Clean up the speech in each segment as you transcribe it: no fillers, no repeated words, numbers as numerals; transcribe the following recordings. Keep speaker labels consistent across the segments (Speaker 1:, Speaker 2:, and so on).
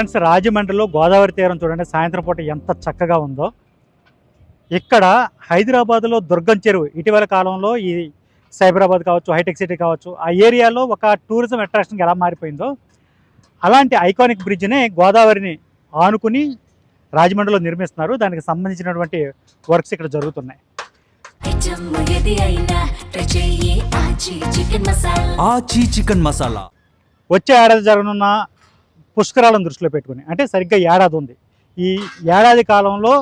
Speaker 1: Friends, రాజమండ్రిలో గోదావరి తీరం చూడండి సాయంత్రం పూట ఎంత చక్కగా ఉందో. ఇక్కడ హైదరాబాద్లో దుర్గం చెరువు ఇటీవల కాలంలో ఈ సైబరాబాద్ కావచ్చు, హైటెక్ సిటీ కావచ్చు, ఆ ఏరియాలో ఒక టూరిజం అట్రాక్షన్కి ఎలా మారిపోయిందో అలాంటి ఐకానిక్ బ్రిడ్జ్ని గోదావరిని ఆనుకుని రాజమండ్రిలో నిర్మిస్తున్నారు. దానికి సంబంధించినటువంటి వర్క్స్ ఇక్కడ జరుగుతున్నాయి.
Speaker 2: ఆచి చికెన్ మసాలా
Speaker 1: వచ్చే ఏడాది జరగనున్న పుష్కరాలను దృష్టిలో పెట్టుకుని, అంటే సరిగ్గా ఏడాది ఉంది. ఈ ఏడాది కాలంలో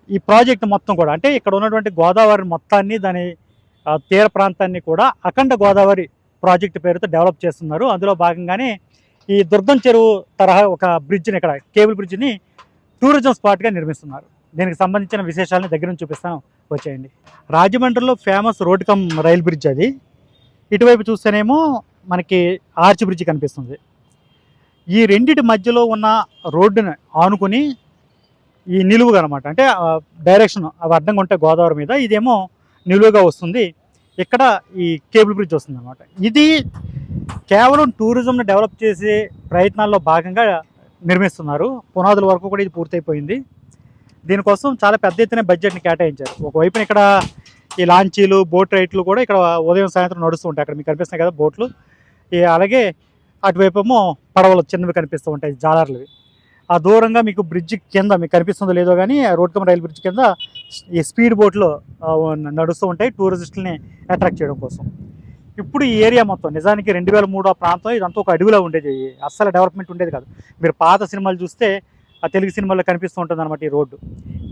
Speaker 1: ఈ ప్రాజెక్ట్ మొత్తం కూడా, అంటే ఇక్కడ ఉన్నటువంటి గోదావరి మొత్తాన్ని, దాని తీర ప్రాంతాన్ని కూడా అఖండ గోదావరి ప్రాజెక్టు పేరుతో డెవలప్ చేస్తున్నారు. అందులో భాగంగానే ఈ దుర్గం చెరువు తరహా ఒక బ్రిడ్జ్ని, ఇక్కడ కేబుల్ బ్రిడ్జ్ని టూరిజం స్పాట్గా నిర్మిస్తున్నారు. దీనికి సంబంధించిన విశేషాలని దగ్గర నుంచి చూపిస్తాం, వచ్చేయండి. రాజమండ్రిలో famous road come rail bridge అది. ఇటువైపు చూస్తేనేమో మనకి ఆర్చ్ బ్రిడ్జ్ కనిపిస్తుంది. ఈ రెండిటి మధ్యలో ఉన్న రోడ్డుని ఆనుకుని ఈ నిలువుగా అనమాట, అంటే డైరెక్షన్ అవి అడ్డంగా ఉంటే గోదావరి మీద, ఇదేమో నిలువుగా వస్తుంది. ఇక్కడ ఈ కేబుల్ బ్రిడ్జ్ వస్తుంది అనమాట. ఇది కేవలం టూరిజంని డెవలప్ చేసే ప్రయత్నాల్లో భాగంగా నిర్మిస్తున్నారు. పునాదుల వరకు కూడా ఇది పూర్తయిపోయింది. దీనికోసం చాలా పెద్ద ఎత్తున బడ్జెట్ని కేటాయించారు. ఒకవైపున ఇక్కడ ఈ లాంచీలు, బోట్ రైట్లు కూడా ఇక్కడ ఉదయం సాయంత్రం నడుస్తూ ఉంటాయి. అక్కడ మీకు కనిపిస్తున్నాయి కదా బోట్లు. అలాగే అటువైపు ఏమో పడవలు చిన్నవి కనిపిస్తూ ఉంటాయి, జాలర్లవి. ఆ దూరంగా మీకు బ్రిడ్జ్ కింద మీకు కనిపిస్తుందో లేదో కానీ, రోడ్ కమ్ రైల్ బ్రిడ్జ్ కింద ఈ స్పీడ్ బోట్లు నడుస్తూ ఉంటాయి టూరిస్టులని అట్రాక్ట్ చేయడం కోసం. ఇప్పుడు ఈ ఏరియా మొత్తం నిజానికి 2003 ఆ ప్రాంతం ఇదంతా ఒక అడవిలో ఉండేది, అస్సలు డెవలప్మెంట్ ఉండేది కాదు. మీరు పాత సినిమాలు చూస్తే ఆ తెలుగు సినిమాల్లో కనిపిస్తూ ఉంటుంది అనమాట ఈ రోడ్డు.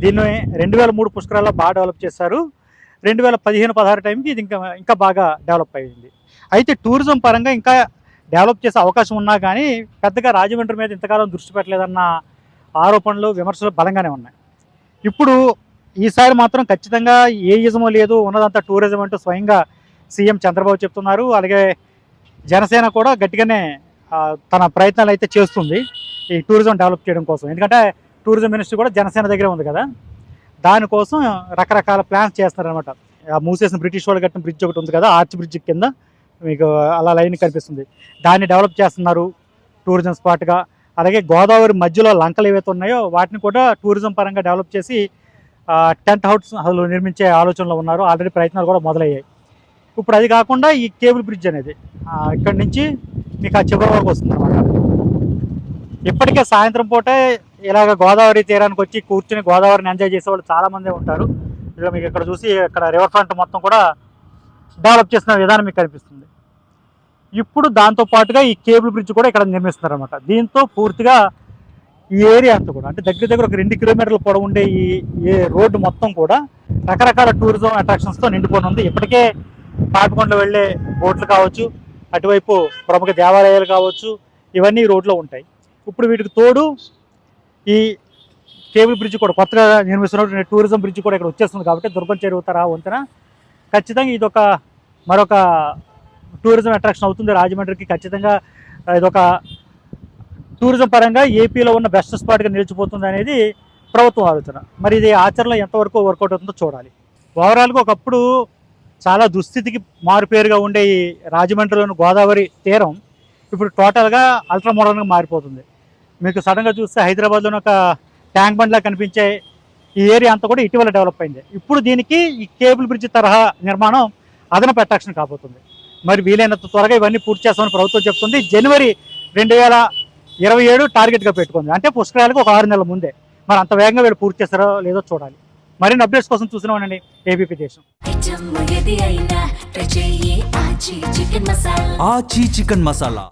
Speaker 1: దీన్ని 2003 పుష్కరాల్లో బాగా డెవలప్ చేశారు. 2015-16 టైంకి ఇది ఇంకా బాగా డెవలప్ అయ్యింది. అయితే టూరిజం పరంగా ఇంకా డెవలప్ చేసే అవకాశం ఉన్నా కానీ పెద్దగా రాజమండ్రి మీద ఇంతకాలం దృష్టి పెట్టలేదన్న ఆరోపణలు, విమర్శలు బలంగానే ఉన్నాయి. ఇప్పుడు ఈసారి మాత్రం ఖచ్చితంగా ఏ ఇజమో లేదు, ఉన్నదంతా టూరిజం అంటూ స్వయంగా సీఎం చంద్రబాబు చెప్తున్నారు. అలాగే జనసేన కూడా గట్టిగానే తన ప్రయత్నాలు అయితే చేస్తుంది ఈ టూరిజం డెవలప్ చేయడం కోసం. ఎందుకంటే టూరిజం మినిస్ట్రీ కూడా జనసేన దగ్గరే ఉంది కదా, దానికోసం రకరకాల ప్లాన్స్ చేస్తున్నారనమాట. మూసేసిన బ్రిటిష్ వాళ్ళు కట్టిన బ్రిడ్జ్ ఒకటి ఉంది కదా, ఆర్చ్ బ్రిడ్జ్ కింద మీకు అలా లైన్ కనిపిస్తుంది, దాన్ని డెవలప్ చేస్తున్నారు టూరిజం స్పాట్గా. అలాగే గోదావరి మధ్యలో లంకలు ఏవైతే ఉన్నాయో వాటిని కూడా టూరిజం పరంగా డెవలప్ చేసి టెంట్ హౌస్లు నిర్మించే ఆలోచనలో ఉన్నారు. ఆల్రెడీ ప్రయత్నాలు కూడా మొదలయ్యాయి. ఇప్పుడు అది కాకుండా ఈ కేబుల్ బ్రిడ్జ్ అనేది ఇక్కడి నుంచి మీకు ఆ చివరి వరకు వస్తుంది అన్నమాట. ఇప్పటికే సాయంత్రం పూటే ఇలాగ గోదావరి తీరానికి వచ్చి కూర్చుని గోదావరిని ఎంజాయ్ చేసేవాళ్ళు చాలామంది ఉంటారు. ఇక మీకు ఇక్కడ చూసి ఇక్కడ రివర్ ఫ్రంట్ మొత్తం కూడా డెవలప్ చేసిన విధానం మీకు కనిపిస్తుంది. ఇప్పుడు దాంతోపాటుగా ఈ కేబుల్ బ్రిడ్జ్ కూడా ఇక్కడ నిర్మిస్తున్నారు అనమాట. దీంతో పూర్తిగా ఈ ఏరియా అంతా కూడా, అంటే దగ్గర ఒక 2 కిలోమీటర్ల పొడవు ఉండే ఈ రోడ్డు మొత్తం కూడా రకరకాల టూరిజం అట్రాక్షన్స్తో నిండిపోయి ఉంది. ఇప్పటికే పాపికొండలో వెళ్ళే బోట్లు కావచ్చు, అటువైపు ప్రముఖ దేవాలయాలు కావచ్చు, ఇవన్నీ రోడ్లో ఉంటాయి. ఇప్పుడు వీటికి తోడు ఈ కేబుల్ బ్రిడ్జ్ కూడా కొత్తగా నిర్మిస్తున్న టూరిజం బ్రిడ్జ్ కూడా ఇక్కడ వచ్చేస్తుంది. కాబట్టి దుర్గం చెరువు తరహా వంతెన ఖచ్చితంగా ఇదొక మరొక టూరిజం అట్రాక్షన్ అవుతుంది రాజమండ్రికి. ఖచ్చితంగా ఇదొక టూరిజం పరంగా ఏపీలో ఉన్న బెస్ట్ స్పాట్గా నిలిచిపోతుంది అనేది ప్రభుత్వం ఆలోచన. మరి ఇది ఆచరణలో ఎంతవరకు వర్కౌట్ అవుతుందో చూడాలి. ఓవరాల్గా ఒకప్పుడు చాలా దుస్థితికి మారుపేరుగా ఉండే ఈ రాజమండ్రిలోని గోదావరి తీరం ఇప్పుడు టోటల్గా అల్ట్రా మోడర్న్గా మారిపోతుంది. మీకు సడన్గా చూస్తే హైదరాబాద్లోని ఒక ట్యాంక్ బండ్లా కనిపించే ఈ ఏరియా అంతా కూడా ఇటీవల డెవలప్ అయింది. ఇప్పుడు దీనికి ఈ కేబుల్ బ్రిడ్జ్ తరహా నిర్మాణం అదనపు అట్రాక్షన్ కాబోతుంది. మరి వీలైనంత త్వరగా ఇవన్నీ పూర్తి చేస్తామని ప్రభుత్వం చెప్తుంది. జనవరి 2027 టార్గెట్గా పెట్టుకుంది, అంటే పుష్కరాలకు ఒక 6 నెలల ముందే. మరి అంత వేగంగా వీళ్ళు పూర్తి చేస్తారో లేదో చూడాలి. మరిన్ని అప్డేట్స్ కోసం చూసినామనండి ఏబీపీ దేశం.
Speaker 2: ఆచి చికెన్ మసాలా.